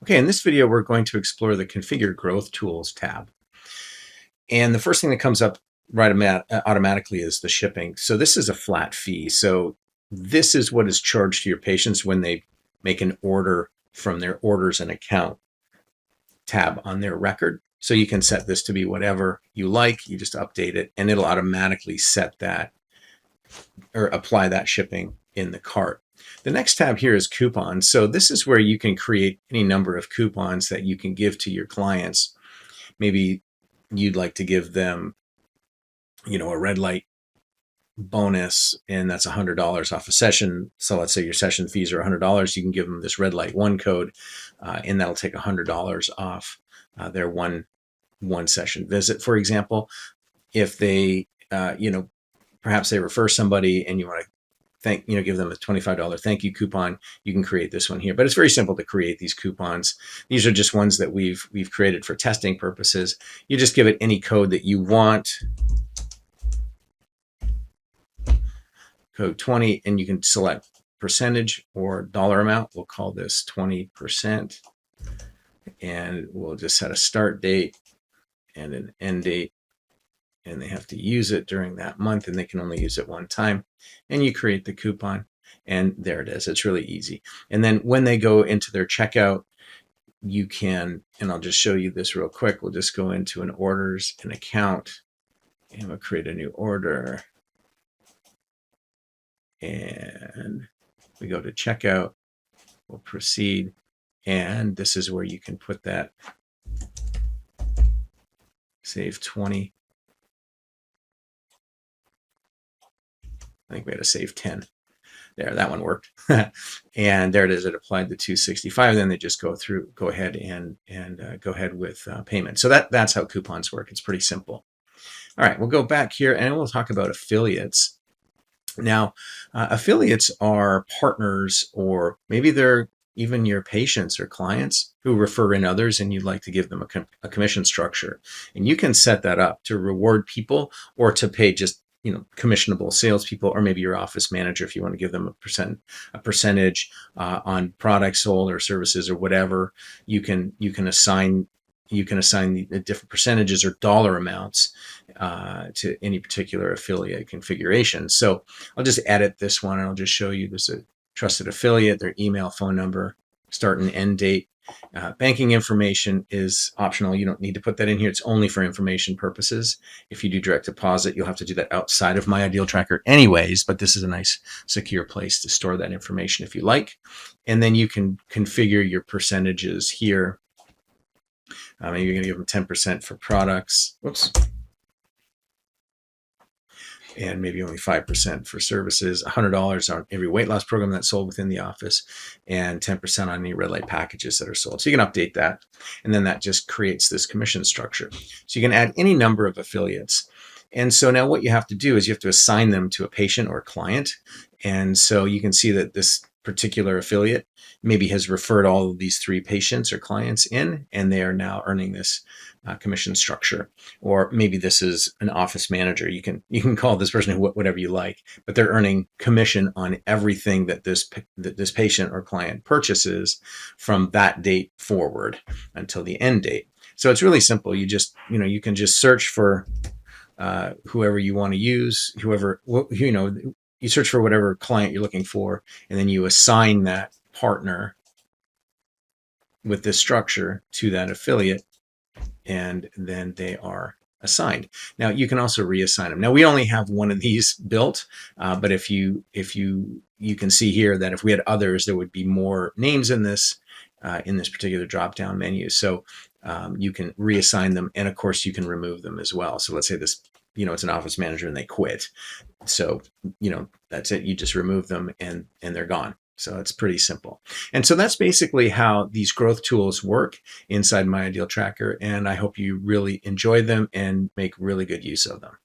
Okay, in this video, we're going to explore the Configure Growth Tools tab. And the first thing that comes up automatically is the shipping. So this is a flat fee. So this is what is charged to your patients when they make an order from their orders and account tab on their record. So you can set this to be whatever you like. You just update it and it'll automatically set that or apply that shipping in the cart. The next tab here is coupons. So this is where you can create any number of coupons that you can give to your clients. Maybe you'd like to give them, a red light bonus, and that's $100 off a session. So let's say your session fees are $100. You can give them this red light one code, and that'll take $100 off their one session visit, for example. If they, perhaps they refer somebody and you want to give them a $25 thank you coupon, you can create this one here. But it's very simple to create these coupons. These are just ones that we've created for testing purposes. You just give it any code that you want. Code 20, and you can select percentage or dollar amount. We'll call this 20%. And we'll just set a start date and an end date. And they have to use it during that month, and they can only use it one time. And you create the coupon, and there it is. It's really easy. And then when they go into their checkout, you can, and I'll just show you this real quick. We'll just go into an orders and account, and we'll create a new order. And we go to checkout. We'll proceed. And this is where you can put that save 20. I think we had to save 10. There, that one worked. And there it is. It applied the 265. Then they just go ahead and go ahead with payment. So that's how coupons work. It's pretty simple. All right, we'll go back here and we'll talk about affiliates. Now, affiliates are partners, or maybe they're even your patients or clients who refer in others, and you'd like to give them a commission structure. And you can set that up to reward people or to pay just commissionable salespeople, or maybe your office manager if you want to give them a percentage on products sold or services or whatever. You can assign the different percentages or dollar amounts to any particular affiliate configuration. So I'll just edit this one and I'll just show you this: a trusted affiliate, their email, phone number, start and end date. Banking information is optional. You don't need to put that in here. It's only for information purposes. If you do direct deposit, you'll have to do that outside of My Ideal Tracker anyways, but this is a nice secure place to store that information if you like. And then you can configure your percentages here. Maybe you're going to give them 10% for products. Whoops. And maybe only 5% for services, $100 on every weight loss program that's sold within the office, and 10% on any red light packages that are sold. So you can update that. And then that just creates this commission structure. So you can add any number of affiliates. And so now what you have to do is you have to assign them to a patient or a client. And so you can see that this particular affiliate maybe has referred all of these 3 patients or clients in, and they are now earning this commission structure. Or maybe this is an office manager. You can call this person whatever you like, but they're earning commission on everything that this patient or client purchases from that date forward until the end date. So it's really simple. You just you can just search for whoever you want to use, you search for whatever client you're looking for, and then you assign that partner with this structure to that affiliate, and then they are assigned. Now you can also reassign them. Now we only have one of these built, but if you can see here that if we had others, there would be more names in this particular drop-down menu. So you can reassign them, and of course you can remove them as well. So let's say this, it's an office manager and they quit. So, that's it. You just remove them and they're gone. So it's pretty simple. And so that's basically how these growth tools work inside My Ideal Tracker. And I hope you really enjoy them and make really good use of them.